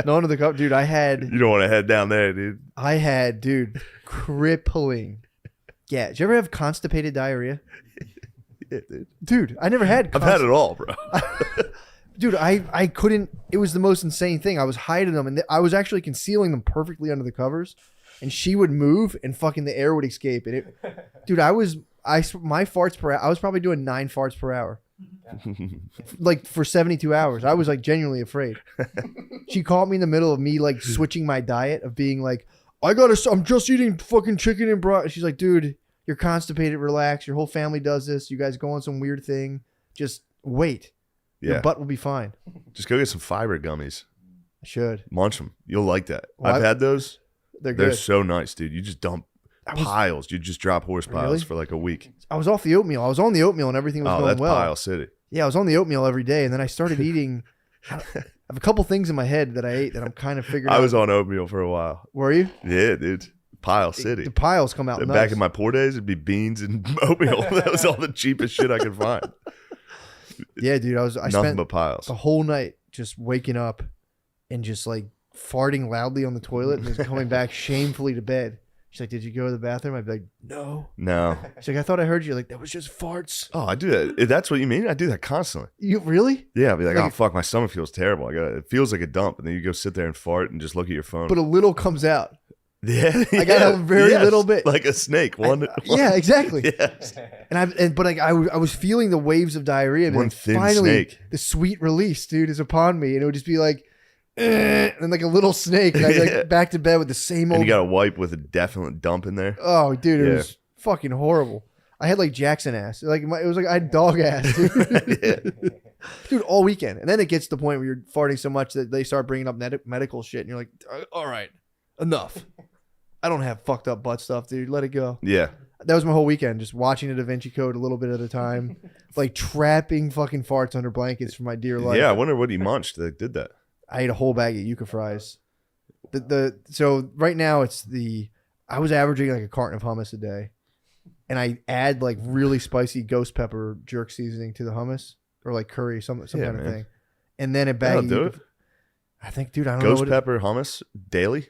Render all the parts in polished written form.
No under the cup, dude. You don't want to head down there, dude. I had, dude, crippling. Yeah. Did you ever have constipated diarrhea? Yeah, dude. Dude, I never had. I've had it all, bro. Dude, I couldn't. It was the most insane thing. I was hiding them, and I was actually concealing them perfectly under the covers. And she would move, and fucking the air would escape. And dude, my farts per hour. I was probably doing 9 farts per hour, like for 72 hours. I was like genuinely afraid. She caught me in the middle of me like switching my diet of being like, I'm just eating fucking chicken and broth. She's like, dude, you're constipated. Relax. Your whole family does this. You guys go on some weird thing. Just wait. Your butt will be fine. Just go get some fiber gummies. I should. Munch them. You'll like that. Well, I've had those. They're good. They're so nice, dude. You just dump piles. You just drop horse piles Really? for like a week. I was off the oatmeal. I was on the oatmeal and everything was going that's well. Pile City. Yeah, I was on the oatmeal every day, and then I started eating. I have a couple things in my head that I ate that I'm kind of figuring out. I was on oatmeal for a while. Were you? Yeah, dude. Pile City. The piles come out Back in my poor days, it'd be beans and oatmeal. That was all the cheapest shit I could find. Yeah, dude. I Nothing spent but piles. the whole night just waking up and just like farting loudly on the toilet and just coming back shamefully to bed. She's like, did you go to the bathroom? I'd be like, no. She's like, I thought I heard you. Like, that was just farts. Oh, I do that. If that's what you mean, I do that constantly. You really? Yeah, I'd be like, oh, fuck, my stomach feels terrible. It feels like a dump. And then you go sit there and fart and just look at your phone. But a little comes out. Yeah. I got a very little bit. Like a snake. One. Yeah, exactly. Yes. But I was feeling the waves of diarrhea. And one thin finally, snake. The sweet release, dude, is upon me. And it would just be like, and like a little snake. And I'd like back to bed with the same old. And you got to wipe with a definite dump in there. Oh, dude, it was fucking horrible. I had like Jackson ass. Like it was like I had dog ass, dude. Dude, all weekend. And then it gets to the point where you're farting so much that they start bringing up medical shit. And you're like, all right, enough. I don't have fucked up butt stuff, dude. Let it go. Yeah. That was my whole weekend, just watching the Da Vinci Code a little bit at a time. Like trapping fucking farts under blankets for my dear life. Yeah, I wonder what he munched that did that. I ate a whole bag of Yucca fries. So right now I was averaging like a carton of hummus a day. And I add like really spicy ghost pepper jerk seasoning to the hummus. Or like curry, some kind of thing. And then a bag of Yucca. I think, dude, I don't know. Ghost pepper hummus daily?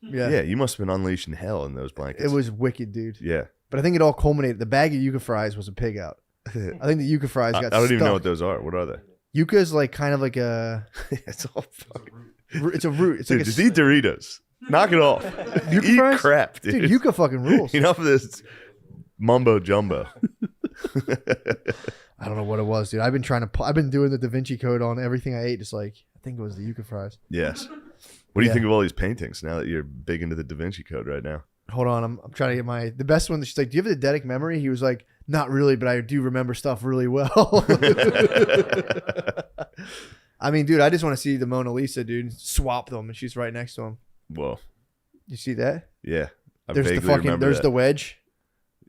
Yeah. Yeah, you must have been unleashing hell in those blankets. It was wicked, dude. Yeah. But I think it all culminated. The bag of Yucca fries was a pig out. I think the Yucca fries got I don't even know stuck. what those are. What are they? Yucca is like kind of like a... It's all fucking... It's a root. It's dude, like just eat Doritos. Knock it off. Yucca Eat fries? crap, dude. Dude, Yucca fucking rules. Enough of this mumbo jumbo. I don't know what it was, dude. I've been doing the Da Vinci Code on everything I ate. Just like, I think it was the Yucca fries. Yes. What do you think of all these paintings now that you're big into the Da Vinci Code right now? Hold on. I'm trying to get the best one. She's like, do you have the eidetic memory? He was like, not really, but I do remember stuff really well. I mean, dude, I just want to see the Mona Lisa, dude. Swap them, and she's right next to him. Whoa. You see that? Yeah. There's the wedge.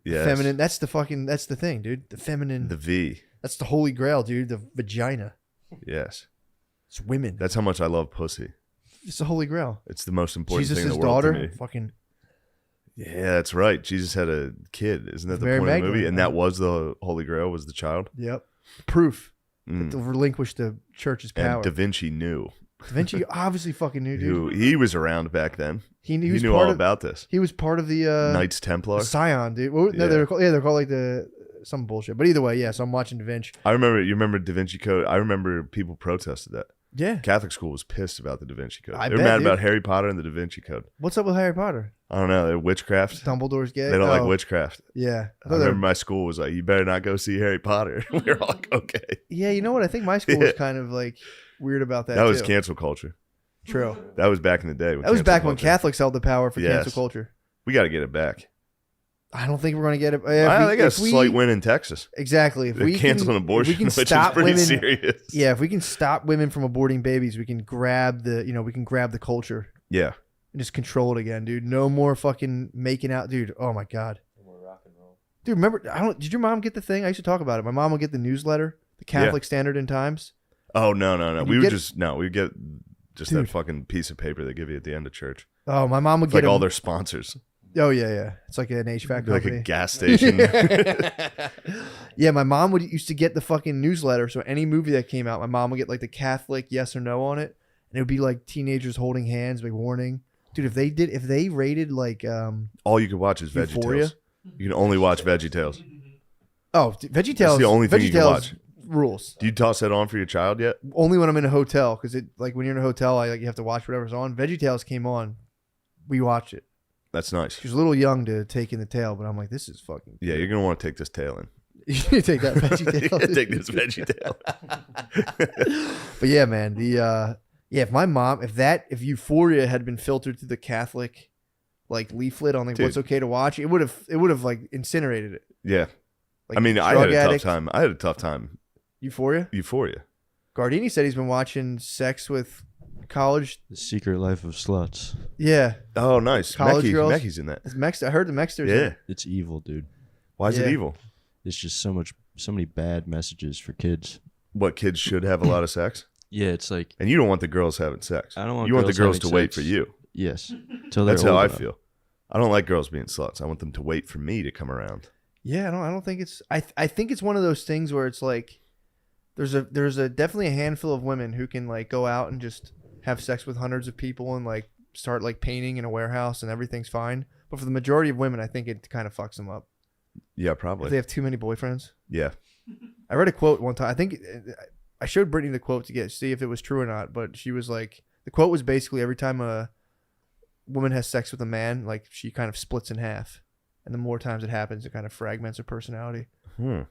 Yeah. Feminine. That's the thing, dude. The feminine. The V. That's the holy grail, dude. The vagina. Yes. It's women. That's how much I love pussy. It's the holy grail. It's the most important thing in Jesus' the world daughter. to me. Fucking. Yeah, that's right. Jesus had a kid. Isn't that the Mary point of the Magdalene, movie? And that was the holy grail, was the child? Yep. Proof. To relinquish the church's power. And Da Vinci knew. Da Vinci obviously fucking knew, dude. He was around back then. He knew all about this. He was part of the Knights Templar. the Scion, dude. No, Yeah. they're called like some bullshit. But either way, yeah. So I'm watching Da Vinci. You remember Da Vinci Code? I remember people protested that. Yeah. Catholic school was pissed about the Da Vinci Code. I They were bet, mad dude. about Harry Potter and the Da Vinci Code. What's up with Harry Potter? I don't know. They're witchcraft. Dumbledore's gay. They don't like witchcraft. Yeah. I remember my school was like, you better not go see Harry Potter. We were all like, okay. Yeah, you know what? I think my school was kind of like weird about that. That was too. cancel culture. True. That was back in the day. That was back when Catholics held the power for cancel Yes. culture. We got to get it back. I don't think we're going to get it. They got a slight win in Texas. Exactly. If They're we canceling abortion, if we can which stop is pretty women, serious. Yeah, if we can stop women from aborting babies, we can grab the culture Yeah. and just control it again, dude. No more fucking making out, dude. Oh my god. No more rock and roll. Dude, remember? Did your mom get the thing? I used to talk about it. My mom would get the newsletter, the Catholic Standard and Times. Oh no. And We you would get- we get just Dude. that fucking piece of paper they give you at the end of church. Oh, my mom would It's get like all them- their sponsors. Oh yeah. It's like an HVAC Like company. a gas station. Yeah, my mom used to get the fucking newsletter. So any movie that came out, my mom would get like the Catholic yes or no on it, and it would be like teenagers holding hands, like warning. Dude, if they rated like all you can watch is Euphoria? VeggieTales. You can only watch VeggieTales. VeggieTales. That's the only thing you can watch. Rules. Do you toss that on for your child yet? Only when I'm in a hotel, because it like when you're in a hotel, you have to watch whatever's on. VeggieTales came on, we watched it. That's nice. She was a little young to take in the tail, but I'm like, this is fucking. Yeah, you're gonna want to take this tail in. You take that VeggieTale. Take this VeggieTale. But yeah, man, if my mom, if Euphoria had been filtered through the Catholic like leaflet on like Dude. what's okay to watch, it would have like incinerated it. Yeah, Like, I mean, I drug had addict. a tough time. Euphoria. Gardini said he's been watching Sex with College. The Secret Life of Sluts. Yeah, Oh, nice. College girls. Mecky's in that. it's Mex. I heard the Mexters. in Yeah. it. It's evil, dude. Why is it Yeah. evil? It's just so many bad messages for kids. What, kids should have a lot of sex? Yeah, it's like And you don't want the girls having sex. I don't want You want the girls having to wait sex. for you. Yes, till they're That's how old I enough. feel. I don't like girls being sluts. I want them to wait for me to come around. Yeah, I don't think it's. I think it's one of those things where it's like, there's a definitely a handful of women who can like go out and just have sex with hundreds of people and like start like painting in a warehouse and everything's fine. But for the majority of women, I think it kind of fucks them up. Yeah, If probably. they have too many boyfriends. Yeah. I read a quote one time. I think I showed Brittany the quote to see if it was true or not. But she was like, the quote was basically every time a woman has sex with a man, like she kind of splits in half, and the more times it happens, it kind of fragments her personality. Hmm.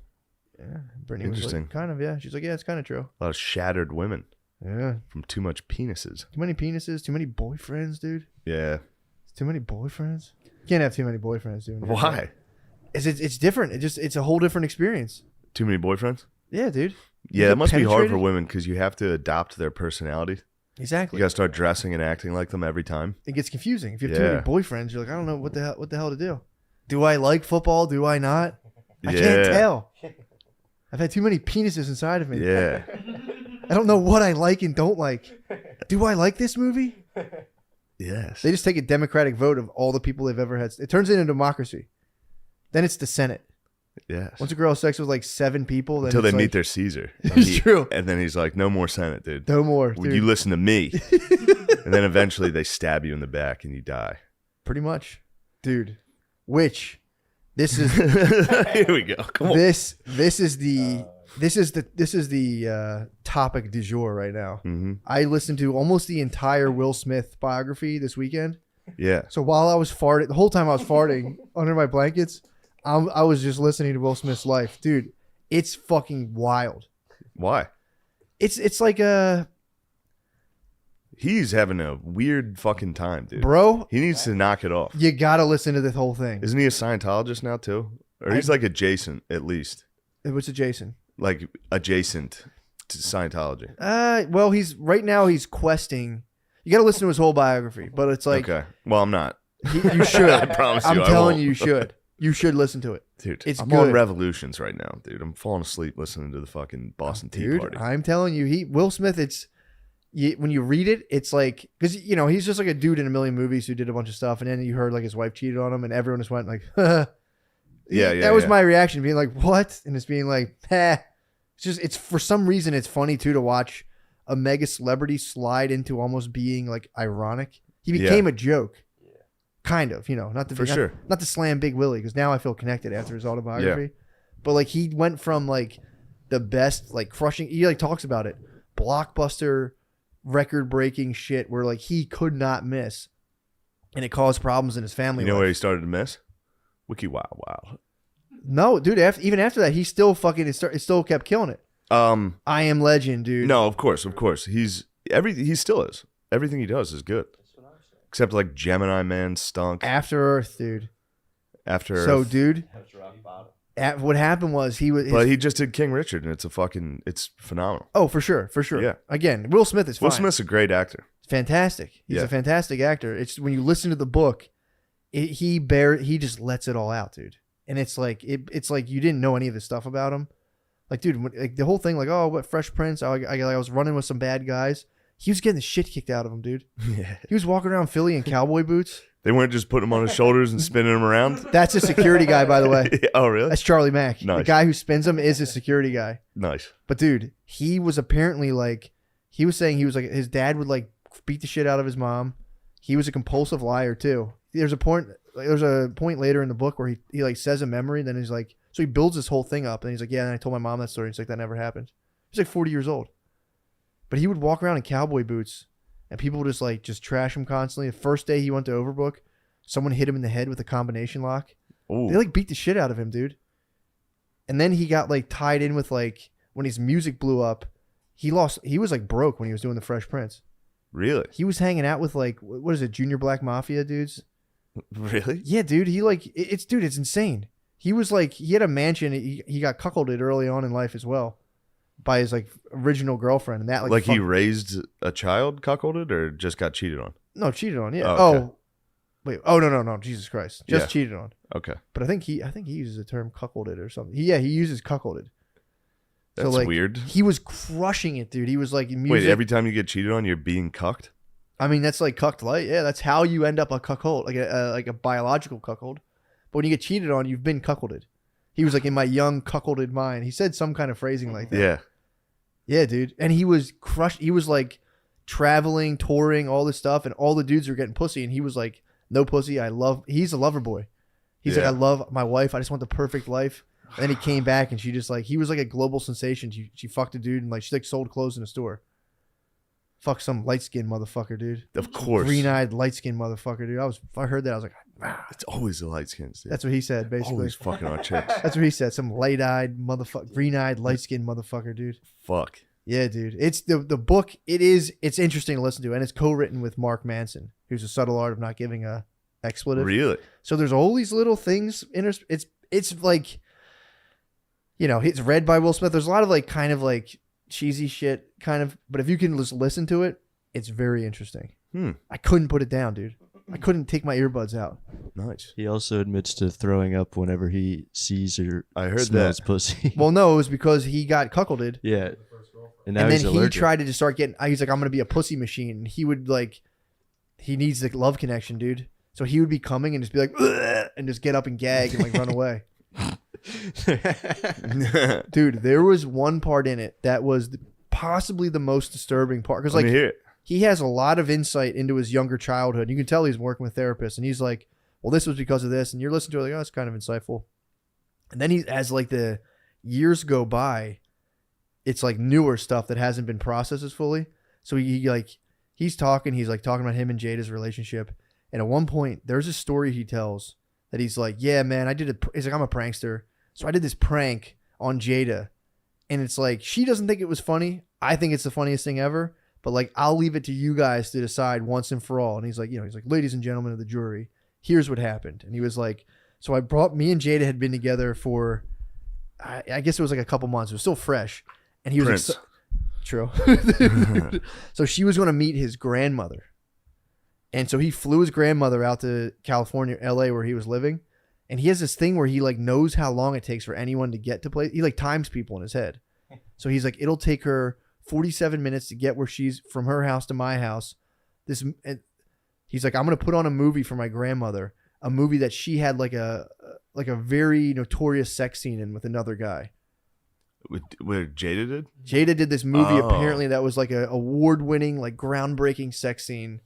Yeah, Brittany was Interesting. like, kind of, yeah. She's like, yeah, it's kind of true. A lot of shattered women Yeah, from too much penises. too many penises, too many boyfriends, dude. Yeah. Too many boyfriends. You can't have too many boyfriends, dude. Why? It's different. It's a whole different experience. Too many boyfriends? Yeah, dude. Yeah, get it must be hard for penetrated? women because you have to adopt their personality. Exactly. You got to start dressing and acting like them every time. It gets confusing. If you have too many Yeah. boyfriends, you're like, I don't know what the hell to do. Do I like football? Do I not? I Yeah. can't tell. I've had too many penises inside of me. Yeah. I don't know what I like and don't like. Do I like this movie? Yes. They just take a democratic vote of all the people they've ever had. It turns into a democracy. Then it's the Senate. Yes. Once a girl has sex with like 7 people, then Until they it's meet like, their Caesar. It's true. And then he's like, no more Senate, dude. No more. Would Dude. you listen to me? And then eventually they stab you in the back and you die. Pretty much, dude. Which this is Here we go. Come on. this is the topic du jour right now. Mm-hmm. I listened to almost the entire Will Smith biography this weekend. Yeah. So while I was farting, the whole time I was farting under my blankets, I was just listening to Will Smith's life, dude. It's fucking wild. Why? It's like a He's having a weird fucking time, dude. bro. He needs to knock it off. You gotta listen to this whole thing. Isn't he a Scientologist now too? Or he's like adjacent, at least. What's it, Jason? Like adjacent to Scientology. Well, he's questing. You gotta listen to his whole biography, but it's like Okay. Well, I'm not. you should. I promise you I'm I telling won't. you should. You should listen to it. Dude, It's I'm on good. revolutions right now, dude. I'm falling asleep listening to the fucking Boston Tea Dude, Party. I'm telling you, Will Smith, when you read it, it's like, because, he's just like a dude in a million movies who did a bunch of stuff. And then you heard like his wife cheated on him and everyone just went like, Yeah, That was yeah. my reaction, being like, what? And it's being like, it's for some reason, it's funny too to watch a mega celebrity slide into almost being like ironic. He became a joke. Kind of, not to For sure. not to slam Big Willie, because now I feel connected after his autobiography. But like he went from like the best, like crushing. He like talks about it, blockbuster, record breaking shit where like he could not miss, and it caused problems in his family. You know life. where he started to miss? Wiki Wow Wow. No, dude. Even after that, he still fucking it still kept killing it. I Am Legend, dude. No, of course. He still is. Everything he does is good. Except like Gemini Man stunk. After Earth, dude. After So, Earth. dude, what happened was But he just did King Richard, and it's phenomenal. oh, for sure. Yeah. Again, Will Smith is fine. Will Smith's a great actor. Fantastic. He's Yeah. a fantastic actor. It's when you listen to the book, he just lets it all out, dude. And it's like it's like you didn't know any of this stuff about him. Like, dude, like the whole thing, like, oh, what Fresh Prince? I was running with some bad guys. He was getting the shit kicked out of him, dude. Yeah. He was walking around Philly in cowboy boots. They weren't just putting him on his shoulders and spinning him around. That's a security guy, by the way. Oh, really? That's Charlie Mack. The Nice. guy who spins him is a security guy. Nice. But dude, he was apparently like he was saying he was like his dad would like beat the shit out of his mom. He was a compulsive liar too. There's a point later in the book where he like says a memory, then he's like, so he builds this whole thing up, and he's like, yeah, and I told my mom that story. And he's like, that never happened. He's like 40 years old, but he would walk around in cowboy boots, and people would just trash him constantly. The first day he went to Overbrook, someone hit him in the head with a combination lock. Ooh. They like beat the shit out of him, dude. And then he got like tied in with like when his music blew up, he was like broke when he was doing the Fresh Prince. Really? He was hanging out with like, what is it, Junior Black Mafia dudes? Really? Yeah, dude. He like, it's insane. He was like, he had a mansion. He got cuckolded early on in life as well by his like original girlfriend. And that Like he raised a child cuckolded or just got cheated on? No, cheated on. Yeah. Oh, okay. Wait. Oh, no. Jesus Christ. Just cheated on. Okay. But I think he uses the term cuckolded or something. He uses cuckolded. That's so, like, weird. He was crushing it, dude. He was like music. Wait, every time you get cheated on, you're being cucked? I mean, that's like cucked light. Yeah, that's how you end up a cuckold, like a biological cuckold. But when you get cheated on, you've been cuckolded. He was like, in my young cuckolded mind. He said some kind of phrasing like that. Yeah. Yeah, dude. And he was crushed. He was like traveling, touring, all this stuff, and all the dudes were getting pussy, and he was like, no pussy. He's a lover boy. He's like, I love my wife. I just want the perfect life. And then he came back, and she just like, he was like a global sensation. She fucked a dude, and like she like sold clothes in a store. Fuck some light skinned motherfucker, dude. Of course. Green eyed light skinned motherfucker, dude. I heard that. I was like, ah. It's always the light skins, dude. That's what he said, basically. Always fucking on chicks. That's what he said. Some light eyed motherfucker, green eyed light skinned motherfucker, dude. Fuck. Yeah, dude. It's the book. It's interesting to listen to, and it's co-written with Mark Manson, who's a subtle art of not giving a expletive. Really? So there's all these little things. It's like, you know, it's read by Will Smith. There's a lot of like kind of like cheesy shit, kind of. But if you can just listen to it, it's very interesting. I couldn't put it down, dude. I couldn't take my earbuds out. Nice. He also admits to throwing up whenever he sees or I heard smells that. pussy. Well, no, it was because he got cuckolded. Yeah. And now And he's then he allergic. tried to just start getting. He's like, I'm gonna be a pussy machine. And he would like, he needs the love connection, dude. So he would be coming and just be like, "Ugh," and just get up and gag and like run away. Dude, there was one part in it that was possibly the most disturbing part because Let like me hear it. he has a lot of insight into his younger childhood. You can tell he's working with therapists, and he's like, well, this was because of this, and you're listening to it like, oh, that's kind of insightful. And then as like the years go by, it's like newer stuff that hasn't been processed as fully. So he's talking about him and Jada's relationship. And at one point, there's a story he tells that he's like, yeah, man, he's like, I'm a prankster. So I did this prank on Jada. And it's like, she doesn't think it was funny. I think it's the funniest thing ever. But like, I'll leave it to you guys to decide once and for all. And he's like, ladies and gentlemen of the jury, here's what happened. And he was like, so me and Jada had been together for, I guess it was like a couple months. It was still fresh. And he was Prince. like, true. So she was going to meet his grandmother. And so he flew his grandmother out to California, LA, where he was living. And he has this thing where he like knows how long it takes for anyone to get to place. He like times people in his head. So he's like, it'll take her 47 minutes to get where she's from her house to my house. He's like, I'm going to put on a movie for my grandmother, a movie that she had like a very notorious sex scene in with another guy. Where Jada did? Jada did this movie Oh. apparently that was like a award-winning, like groundbreaking sex scene.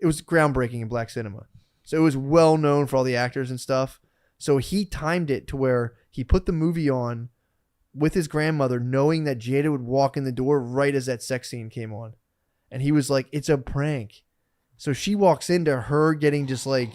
It was groundbreaking in black cinema. So it was well known for all the actors and stuff. So he timed it to where he put the movie on with his grandmother, knowing that Jada would walk in the door right as that sex scene came on. And he was like, it's a prank. So she walks into her getting just like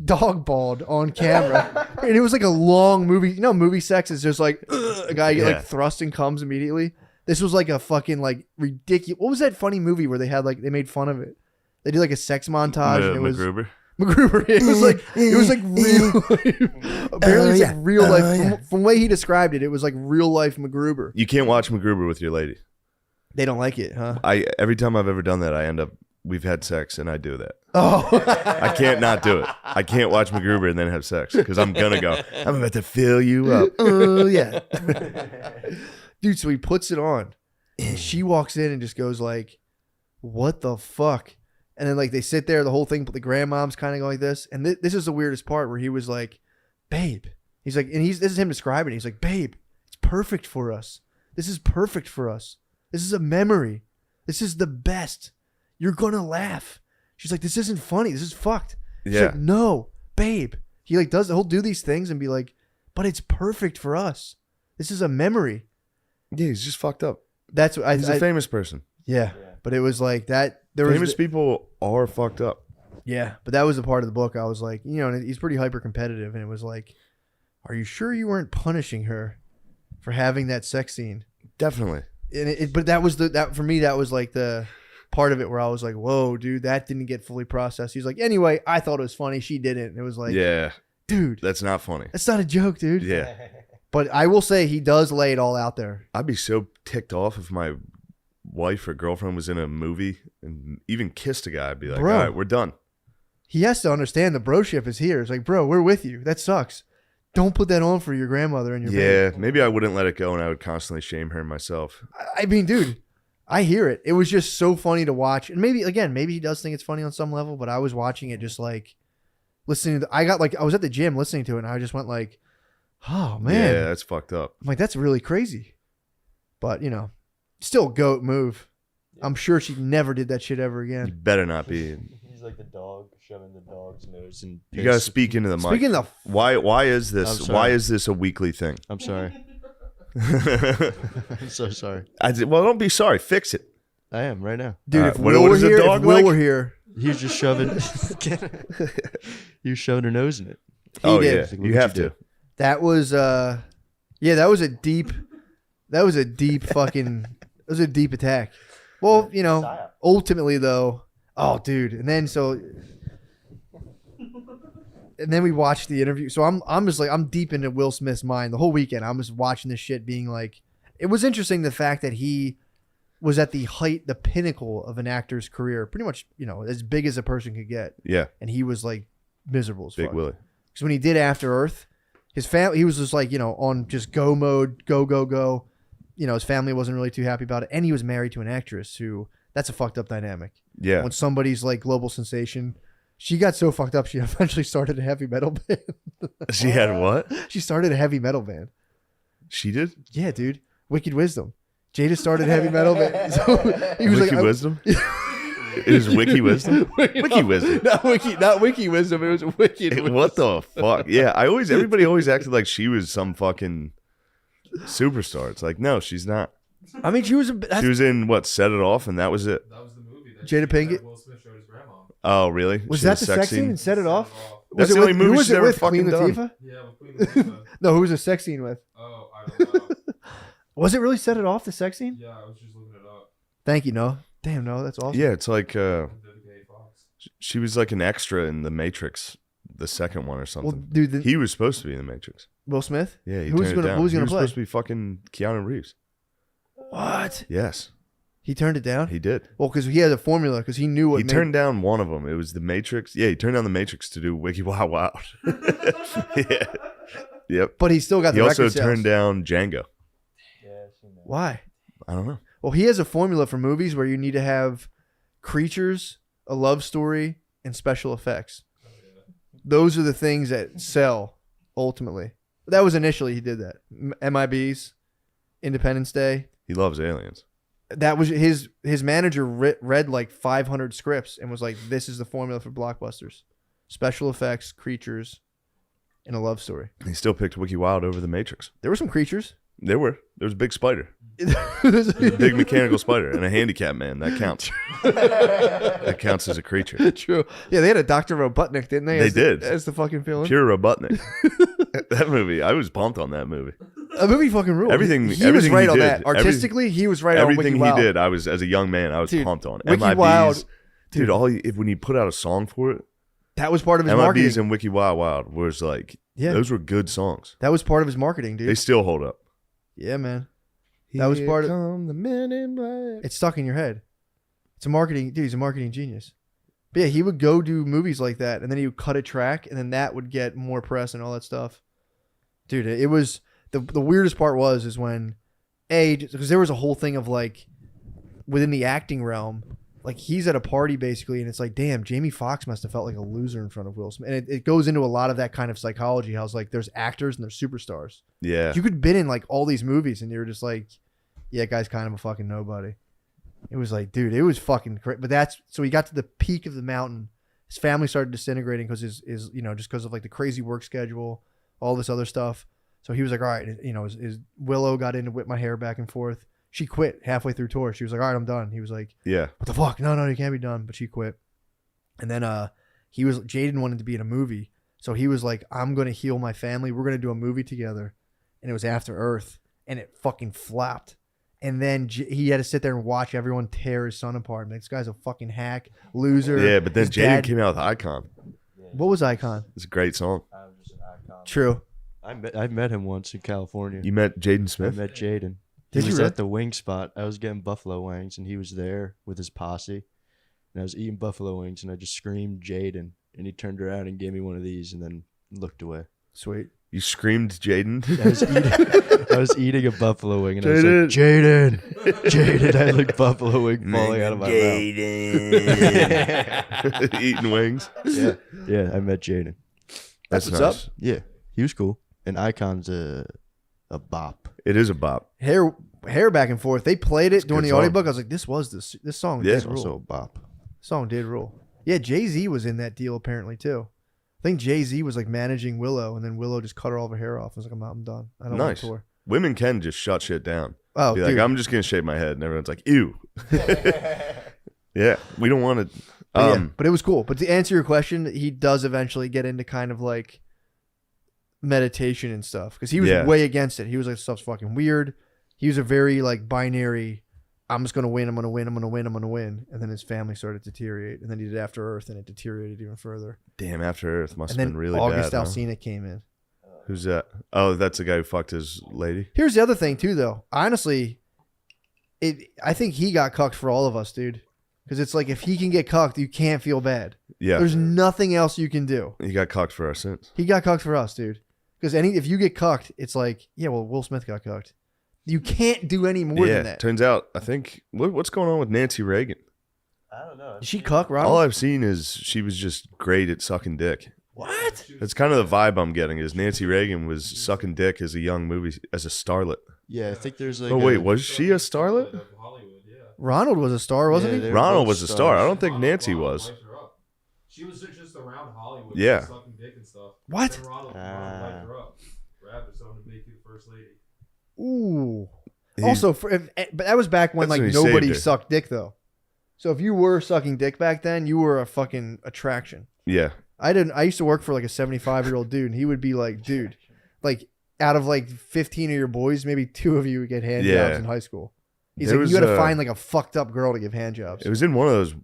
dog-balled on camera. And it was like a long movie. You know, movie sex is just like a guy get like thrust and comes immediately. This was like a fucking like ridiculous. What was that funny movie where they had like, they made fun of it? They did like a sex montage. And it was MacGruber. It was like real. Apparently, it's like real life. From the way he described it, it was like real life MacGruber. You can't watch MacGruber with your lady. They don't like it, huh? Every time I've ever done that, we've had sex and I do that. Oh, I can't not do it. I can't watch MacGruber and then have sex because I'm gonna go. I'm about to fill you up. Oh yeah, dude. So he puts it on, and she walks in and just goes like, "What the fuck?" And then like they sit there, the whole thing, but the grandmom's kind of going like this. And this is the weirdest part where he was like, babe. He's like, and this is him describing it. He's like, babe, it's perfect for us. This is perfect for us. This is a memory. This is the best. You're gonna laugh. She's like, this isn't funny. This is fucked. She's Yeah. like, no, babe. He like he'll do these things and be like, but it's perfect for us. This is a memory. Yeah, he's just fucked up. That's what He's a famous person. yeah. But it was like that. Famous people are fucked up. Yeah, but that was the part of the book I was like, you know, and he's pretty hyper competitive, and it was like, are you sure you weren't punishing her for having that sex scene? Definitely. And but that was that for me, that was like the part of it where I was like, whoa, dude, that didn't get fully processed. He's like, anyway, I thought it was funny. She didn't. And it was like, Yeah, dude, that's not funny. that's not a joke, dude. Yeah. But I will say he does lay it all out there. I'd be so ticked off if my wife or girlfriend was in a movie and even kissed a guy. I'd be like, Bro. all right, we're done. He has to understand the broship is here. It's like, bro, we're with you. That sucks. Don't put that on for your grandmother and your Yeah, baby. maybe I wouldn't let it go and I would constantly shame her myself. I mean, dude, I hear it. It was just so funny to watch. And maybe he does think it's funny on some level, but I was watching it just like listening to I was at the gym listening to it and I just went like, oh man. Yeah, that's fucked up. I'm like, that's really crazy. But, you know, still goat move. I'm sure she never did that shit ever You again. better not be. He's like the dog shoving the dog's nose and. You gotta speak into the mic. Speaking of Why is I'm this? sorry. Why is this a weekly thing? I'm sorry. I I'm so sorry. did, well, don't be sorry. Fix it. I am right now. dude, if what Will were does a here, dog if Will like? were here, He was just shoving. He was shoving her nose in it. Oh did. yeah, Like, look you what have you to. did. that was that was a deep fucking that was a deep attack. Well, you know, ultimately though, oh dude, and then we watched the interview. So I'm just like I'm deep into Will Smith's mind the whole weekend. I'm just watching this shit being like it was interesting the fact that he was at the height, the pinnacle of an actor's career, pretty much, you know, as big as a person could get. Yeah, And he was like miserable as Big fuck. Willie. Because when he did After Earth, his family, he was just like, you know, on just go mode, go, go, go. You know, his family wasn't really too happy about it. And he was married to an actress who, that's a fucked up dynamic. Yeah, When somebody's like global sensation, she got so fucked up, she eventually started a heavy metal band. she had what? She started a heavy metal band. She did. Yeah, dude. Wicked Wisdom. Jada started heavy metal band. So he was Wiki like, Wisdom. It is Wiki Wisdom. Wiki Wisdom. not Wiki Wisdom. It was Wicked Wisdom. What the fuck? Yeah, everybody always acted like she was some fucking superstar. It's like, no, she's not. I mean, she was She was in what? Set It Off, and that was it. That was the movie that Jada Pinkett? Will Smith showed his grandma. Oh, really? Was She had that a the sex scene and set it off? That's Was it the only with- movie who was she's it ever with? Queen fucking done. Latifah? Yeah, with Queen Latifah. No, who was the sex scene with? Oh, I don't know. Was it really Set It Off, the sex scene? Yeah, I was just looking it up. Thank you, Noah. Damn, Noah, that's awesome. Yeah, it's like Vivica A. Fox. she was like an extra in The Matrix, the second one or Well, something. dude, He was supposed to be in The Matrix. Will Smith? Yeah, he Who was turned it gonna- down. who was He gonna was play? supposed to be fucking Keanu Reeves. What? Yes, He turned it down? he did. Well, because he had a formula, because he knew what He turned down one of them. It was The Matrix. Yeah, he turned down The Matrix to do Wiki Wild Wild. Yeah. Yep. But he still got He the also record sales. turned down Django. Why? I don't know. Well, he has a formula for movies where you need to have creatures, a love story, and special effects. Those are the things that sell, ultimately. That was initially he did that. MIBs, Independence Day. He loves aliens. That was his manager read like 500 scripts and was like, this is the formula for blockbusters. Special effects, creatures, and a love story. He still picked Wiki Wild over The Matrix. There were some creatures. There was a big spider. There's a big mechanical spider and a handicap man. That counts. That counts as a creature. True. Yeah, they had a Dr. Robotnik, didn't they? They As did. As the fucking villain. Pure Robotnik. That movie, I was pumped on that movie. A movie fucking ruled. Everything- He was everything right he on did. that. Artistically, he was right on Everything Wiki he Wild. did, I was, as a young man, I was Dude, pumped on. Wiki MIBs, Wild- dude, when he put out a song for it, That was part of his MIBs marketing. and Wiki Wild Wild was like, Yeah. those were good songs. That was part of his marketing, dude. They still hold up. Yeah, man. That was part of- Come the Men in Black. It's stuck in your head. It's a marketing, dude. He's a marketing genius. But yeah, he would go do movies like that, and then he would cut a track, and then that would get more press and all that stuff. Dude, it was the weirdest part is when because there was a whole thing of like within the acting realm, like he's at a party basically, and it's like, damn, Jamie Foxx must have felt like a loser in front of Will Smith, and it goes into a lot of that kind of psychology. How it's like there's actors and there's superstars. Yeah. You could have been in like all these movies, and you're just like, yeah, guy's kind of a fucking nobody. It was like, dude, it was fucking crazy. But so he got to the peak of the mountain. His family started disintegrating because his just because of like the crazy work schedule, all this other stuff. So he was like, all right, his Willow got in to whip my hair back and forth. She quit halfway through tour. She was like, all right, I'm done. He was like, Yeah. what the fuck? No, you can't be done. But she quit. And then Jaden wanted to be in a movie. So he was like, I'm going to heal my family. We're going to do a movie together. And it was After Earth. And it fucking flopped. And then he had to sit there and watch everyone tear his son apart. Like, this guy's a fucking hack, loser. Yeah, but then His Jaden dad- came out with Icon. What was Icon? It's a great song. I'm just an icon. True. I met him once in California. You met Jaden I Smith? met Jaden. Did He you was really? at the wing spot. I was getting buffalo wings, and he was there with his posse. And I was eating buffalo wings, and I just screamed Jaden, and he turned around and gave me one of these, and then looked away. Sweet. You screamed Jaden? I was eating a buffalo wing, and I was like, Jaden, Jaden. I looked buffalo wing falling out of my mouth. Jaden. Eating wings. Yeah, I met Jaden. That's what's nice. up. Yeah, he was cool. And Icon's a bop. It is a bop. Hair back and forth. They played it during good the song. audiobook. I was like, this song Yeah. did It's rule. also a bop. Song did rule. Yeah, Jay-Z was in that deal apparently too. I think Jay-Z was like managing Willow, and then Willow just cut her all of her hair off. I was like, I'm done. I don't want Nice. to tour. Women can just shut shit down. Oh, Be dude. like, I'm just going to shave my head. And everyone's like, ew. Yeah, we don't want to. But it was cool. But to answer your question, he does eventually get into kind of like meditation and stuff because he was Yeah. way against it. He was like, stuff's fucking weird. He was a very like binary. I'm just gonna win. I'm gonna win. I'm gonna win. I'm gonna win. And then his family started to deteriorate. And then he did After Earth, and it deteriorated even further. Damn, After Earth must And have then been really August bad. Huh? Alsina came in. Who's that? Oh, that's the guy who fucked his lady? Here's the other thing too, though. Honestly, I think he got cucked for all of us, dude. Because it's like if he can get cucked, you can't feel bad. Yeah. There's nothing else you can do. He got cocked for our sins. He got cucked for us, dude. Because if you get cucked, it's like, yeah, well, Will Smith got cucked. You can't do any more Yeah. than that. Turns out, I think, what's going on with Nancy Reagan? I don't know. Did she cuck, Rob? All I've seen is she was just great at sucking dick. What? That's kind of the vibe I'm getting. Is Nancy Reagan was sucking dick as a young movie as a starlet. Yeah, I think there's like. Oh wait, was she a starlet? Of Hollywood, yeah. Ronald was a star, wasn't Yeah, he? they were Ronald both was a star. I stars. don't think Nancy was. Wiped her up. She was just around Hollywood. Yeah. Just sucking dick and stuff. What? Then Ronald wiped her up. Grabbed her, someone to make you the first lady. Ooh. He- Also, but that was back when That's like when he nobody saved her. sucked dick though. So if you were sucking dick back then, you were a fucking attraction. Yeah. I used to work for like a 75-year-old dude, and he would be like, dude, like out of like 15 of your boys, maybe 2 of you would get hand Yeah. jobs in high school. He's There like, was, you got to find like a fucked up girl to give hand jobs. It was in one of those.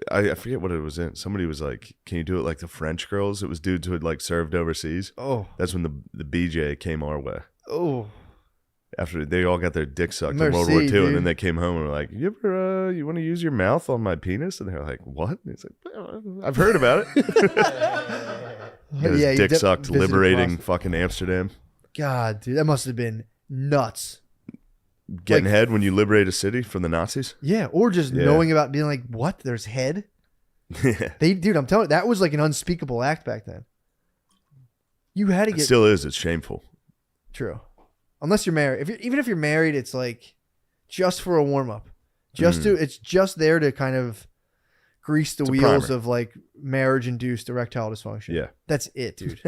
I forget what it was in. Somebody was like, "Can you do it like the French girls?" It was dudes who had like served overseas. Oh, That's when the BJ came our way. oh, After they all got their dick sucked in Merci, World War II, dude. and then they came home and were like, "You ever, you want to use your mouth on my penis?" And they're like, "What?" And he's like, "Well, "I've heard about it." Got his he dick de- sucked, visited liberating prostitutes. fucking Amsterdam. God, dude, that must have been nuts. Getting Like- head when you liberate a city from the Nazis. Yeah, or just Yeah. knowing about being like, what? There's head. Dude, I'm telling you, that was like an unspeakable act back then. You had to It get still is. It's shameful. true, unless you're married. Even if you're married, it's like just for a warm up. It's just there to kind of grease the It's a wheels primer. of like marriage induced erectile dysfunction. Yeah. That's it, dude.